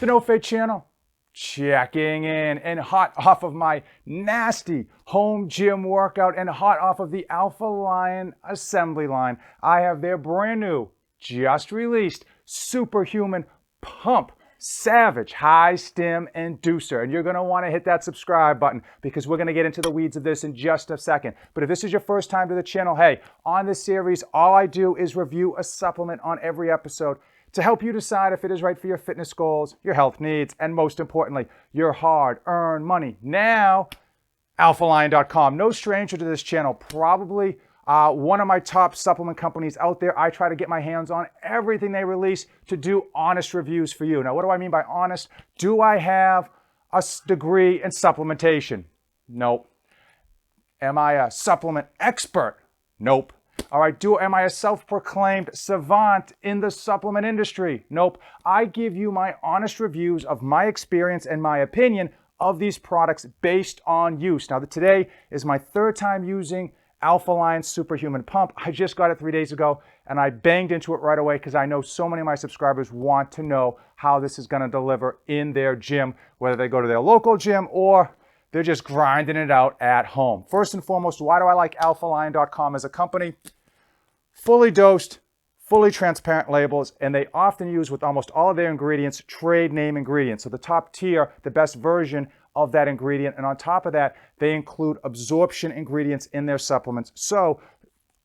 The No Fade channel, checking in and hot off of my nasty home gym workout and hot off of the Alphaline assembly line. I have their brand new, just released Superhuman Pump Savage High Stim Inducer. And you're going to want to hit that subscribe button because we're going to get into the weeds of this in just a second. But if this is your first time to the channel, hey, on this series, all I do is review a supplement on every episode to help you decide if it is right for your fitness goals, your health needs, and most importantly, your hard-earned money. Now, Alphaline.com, no stranger to this channel, probably one of my top supplement companies out there. I try to get my hands on everything they release to do honest reviews for you. Now, what do I mean by honest? Do I have a degree in supplementation? Nope. Am I a supplement expert? Nope. All right, am I a self-proclaimed savant in the supplement industry? Nope. I give you my honest reviews of my experience and my opinion of these products based on use. Now, today is my third time using Alphaline Superhuman Pump. I just got it 3 days ago, and I banged into it right away because I know so many of my subscribers want to know how this is going to deliver in their gym, whether they go to their local gym or they're just grinding it out at home. First and foremost, why do I like Alphaline.com as a company? Fully dosed, fully transparent labels, and they often use with almost all of their ingredients trade name ingredients. So the top tier, the best version of that ingredient. And on top of that, they include absorption ingredients in their supplements. So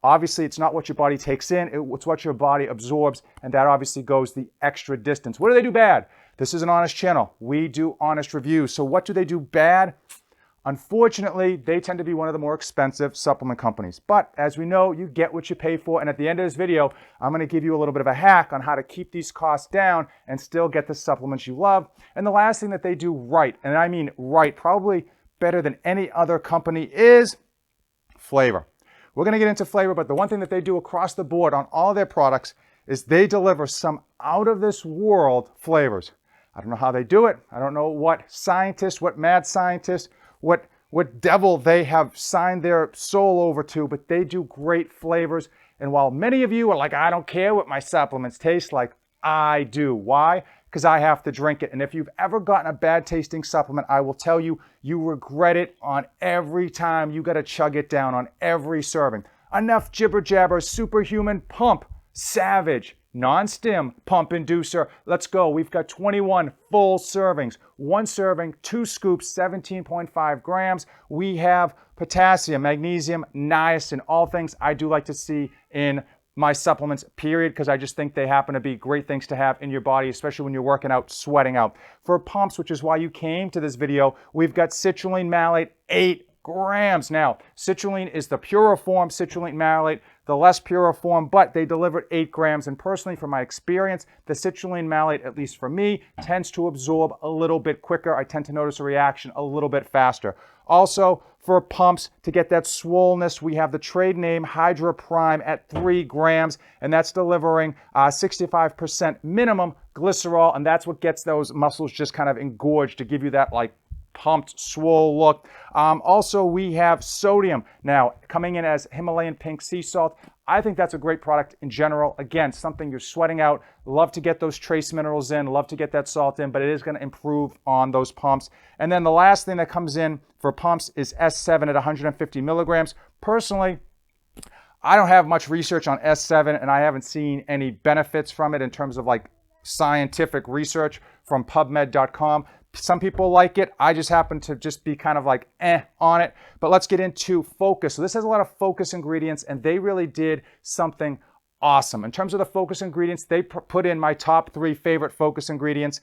obviously it's not what your body takes in, it's what your body absorbs, and that obviously goes the extra distance. What do they do bad? This is an honest channel. We do honest reviews. So what do they do bad? Unfortunately, they tend to be one of the more expensive supplement companies. But as we know, you get what you pay for. And at the end of this video, I'm going to give you a little bit of a hack on how to keep these costs down and still get the supplements you love. And the last thing that they do right, and I mean right, probably better than any other company, is flavor. We're going to get into flavor, but the one thing that they do across the board on all of their products is they deliver some out of this world flavors. I don't know how they do it. I don't know what scientists, what mad scientists, what devil they have signed their soul over to, but they do great flavors. And while many of you are like, I don't care what my supplements taste like, I do. Why? Because I have to drink it. And if you've ever gotten a bad tasting supplement, I will tell you, you regret it on every time. You got to chug it down on every serving. Enough jibber jabber. Superhuman Pump Savage non-stim pump inducer. Let's go. We've got 21 full servings. One serving, 2 scoops, 17.5 grams. We have potassium, magnesium, niacin, all things I do like to see in my supplements, period, because I just think they happen to be great things to have in your body, especially when you're working out, sweating out. For pumps, which is why you came to this video, we've got citrulline malate, 8 grams. Now, citrulline is the purer form, citrulline malate, the less pure form, but they delivered 8 grams. And personally, from my experience, the citrulline malate, at least for me, tends to absorb a little bit quicker. I tend to notice a reaction a little bit faster. Also, for pumps, to get that swollenness, we have the trade name Hydra Prime at 3 grams, and that's delivering 65% minimum glycerol, and that's what gets those muscles just kind of engorged to give you that like pumped, swole look. Also, we have sodium now coming in as Himalayan pink sea salt. I think that's a great product in general. Again, something you're sweating out. Love to get those trace minerals in, love to get that salt in, but it is going to improve on those pumps. And then the last thing that comes in for pumps is S7 at 150 milligrams. Personally, I don't have much research on S7, and I haven't seen any benefits from it in terms of like scientific research from PubMed.com. Some people like it. I just happen to just be kind of like on it. But let's get into focus. So this has a lot of focus ingredients, and they really did something awesome. In terms of the focus ingredients, they put in my top 3 favorite focus ingredients.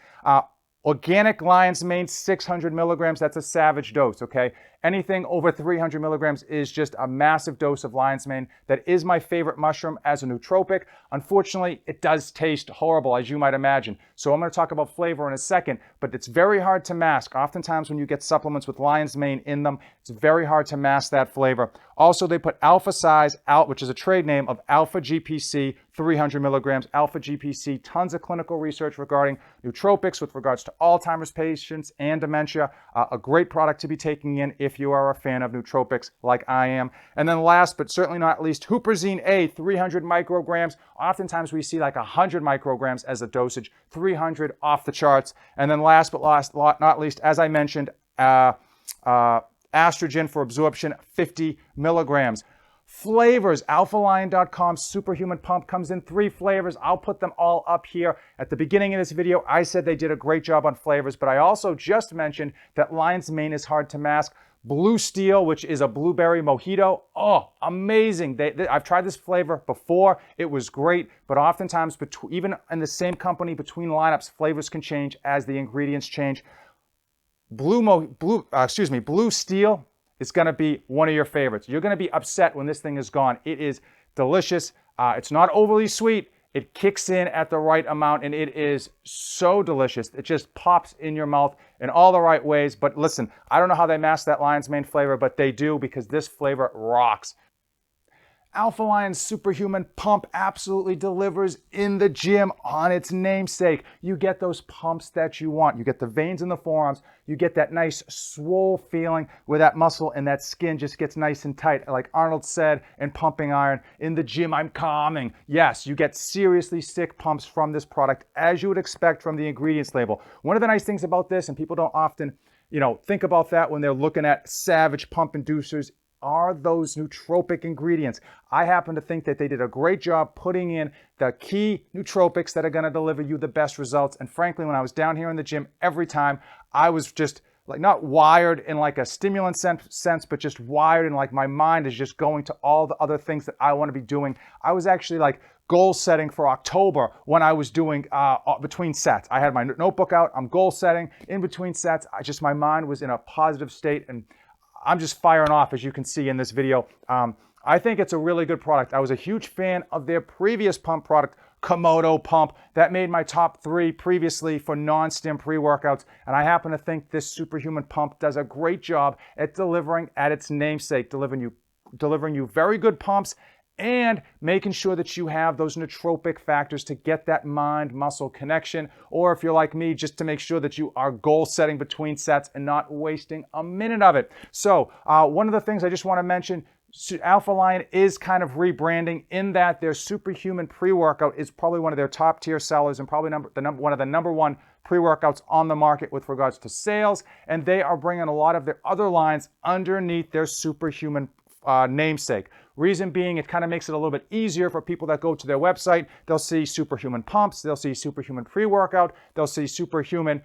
Organic lion's mane, 600 milligrams. That's a savage dose, okay? Anything over 300 milligrams is just a massive dose of lion's mane. That is my favorite mushroom as a nootropic. Unfortunately, it does taste horrible, as you might imagine. So I'm going to talk about flavor in a second, but it's very hard to mask. Oftentimes when you get supplements with lion's mane in them, it's very hard to mask that flavor. Also, they put Alpha Size out, which is a trade name of Alpha GPC, 300 milligrams. Alpha GPC, tons of clinical research regarding nootropics with regards to Alzheimer's patients and dementia. A great product to be taking in if if you are a fan of nootropics like I am. And then last but certainly not least, Huperzine A, 300 micrograms. Oftentimes we see like 100 micrograms as a dosage, 300 off the charts. And then last but not least, as I mentioned, estrogen for absorption, 50 milligrams. Flavors, Alphaline.com Superhuman Pump comes in 3 flavors. I'll put them all up here. At the beginning of this video, I said they did a great job on flavors, but I also just mentioned that lion's mane is hard to mask. Blue Steel, which is a blueberry mojito. Oh, amazing. I've tried this flavor before. It was great, but oftentimes, even in the same company, between lineups, flavors can change as the ingredients change. Blue Steel, it's going to be one of your favorites. You're going to be upset when this thing is gone. It is delicious. It's not overly sweet. It kicks in at the right amount, and it is so delicious. It just pops in your mouth in all the right ways. But listen, I don't know how they mask that lion's mane flavor, but they do, because this flavor rocks. Alphaline's Superhuman Pump absolutely delivers in the gym on its namesake. You get those pumps that you want. You get the veins in the forearms. You get that nice swole feeling where that muscle and that skin just gets nice and tight. Like Arnold said in Pumping Iron, in the gym I'm calming. Yes, you get seriously sick pumps from this product, as you would expect from the ingredients label. One of the nice things about this, and people don't often, think about that when they're looking at Savage pump inducers, are those nootropic ingredients. I happen to think that they did a great job putting in the key nootropics that are going to deliver you the best results. And frankly, when I was down here in the gym, every time I was just like not wired in like a stimulant sense, but just wired in like my mind is just going to all the other things that I want to be doing. I was actually like goal setting for October when I was doing between sets. I had my notebook out, I'm goal setting in between sets. My mind was in a positive state, and I'm just firing off, as you can see in this video. I think it's a really good product. I was a huge fan of their previous pump product, Komodo Pump. That made my top 3 previously for non-stim pre-workouts. And I happen to think this Superhuman Pump does a great job at delivering at its namesake, delivering you very good pumps and making sure that you have those nootropic factors to get that mind-muscle connection, or if you're like me, just to make sure that you are goal setting between sets and not wasting a minute of it. So one of the things I just want to mention, Alphaline is kind of rebranding in that their Superhuman pre-workout is probably one of their top tier sellers and probably one of the number 1 pre-workouts on the market with regards to sales, and they are bringing a lot of their other lines underneath their Superhuman namesake. Reason being, it kind of makes it a little bit easier for people that go to their website. They'll see Superhuman Pumps, they'll see Superhuman Pre-Workout, they'll see Superhuman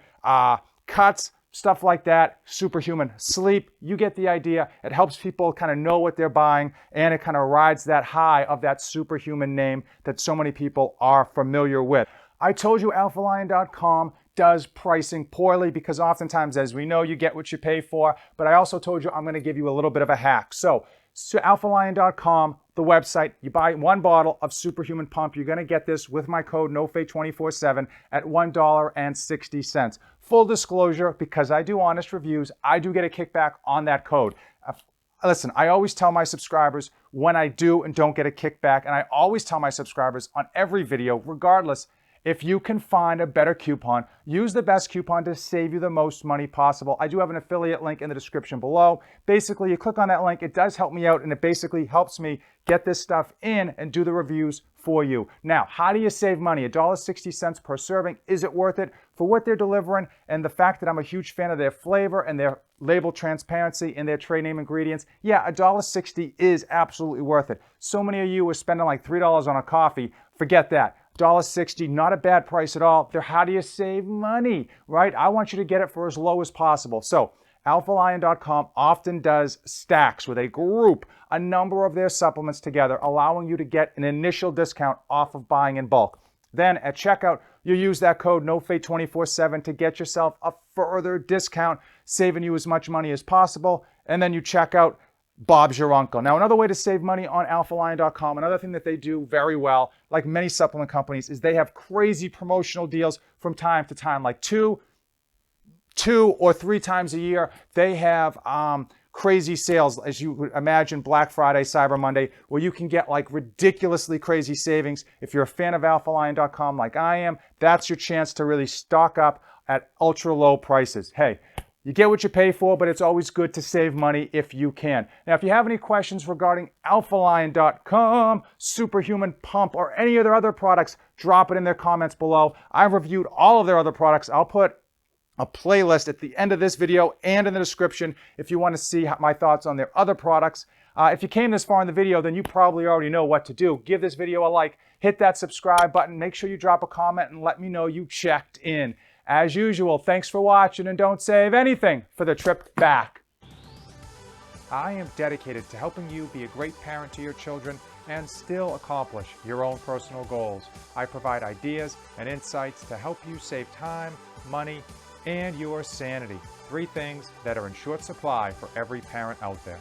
Cuts, stuff like that, Superhuman Sleep. You get the idea. It helps people kind of know what they're buying, and it kind of rides that high of that Superhuman name that so many people are familiar with. I told you Alphaline.com does pricing poorly because oftentimes, as we know, you get what you pay for, but I also told you I'm going to give you a little bit of a hack. So Alphaline.com, the website, you buy 1 bottle of Superhuman Pump. You're going to get this with my code NOFADE247 at $1.60. Full disclosure, because I do honest reviews, I do get a kickback on that code. Listen, I always tell my subscribers when I do and don't get a kickback, and I always tell my subscribers on every video, regardless, if you can find a better coupon, use the best coupon to save you the most money possible. I do have an affiliate link in the description below. Basically, you click on that link, it does help me out, and it basically helps me get this stuff in and do the reviews for you. Now, how do you save money? $1.60 per serving. Is it worth it for what they're delivering and the fact that I'm a huge fan of their flavor and their label transparency and their trade name ingredients? Yeah, $1.60 is absolutely worth it. So many of you are spending like $3 on a coffee. Forget that. $1.60, not a bad price at all. How do you save money, right? I want you to get it for as low as possible. So Alphaline.com often does stacks where they group a number of their supplements together, allowing you to get an initial discount off of buying in bulk. Then at checkout, you use that code NOFADE247 to get yourself a further discount, saving you as much money as possible. And then you check out, Bob's your uncle. Now, another way to save money on Alphaline.com, another thing that they do very well, like many supplement companies, is they have crazy promotional deals from time to time, like two or 3 times a year. They have crazy sales, as you would imagine, Black Friday, Cyber Monday, where you can get like ridiculously crazy savings. If you're a fan of Alphaline.com like I am, that's your chance to really stock up at ultra low prices. Hey, You get what you pay for, but it's always good to save money if you can. Now, if you have any questions regarding Alphaline.com, Superhuman Pump, or any of their other products, drop it in their comments below. I've reviewed all of their other products. I'll put a playlist at the end of this video and in the description if you want to see my thoughts on their other products. If you came this far in the video, then you probably already know what to do. Give this video a like, hit that subscribe button, make sure you drop a comment and let me know you checked in. As usual, thanks for watching, and don't save anything for the trip back. I am dedicated to helping you be a great parent to your children and still accomplish your own personal goals. I provide ideas and insights to help you save time, money, and your sanity. 3 things that are in short supply for every parent out there.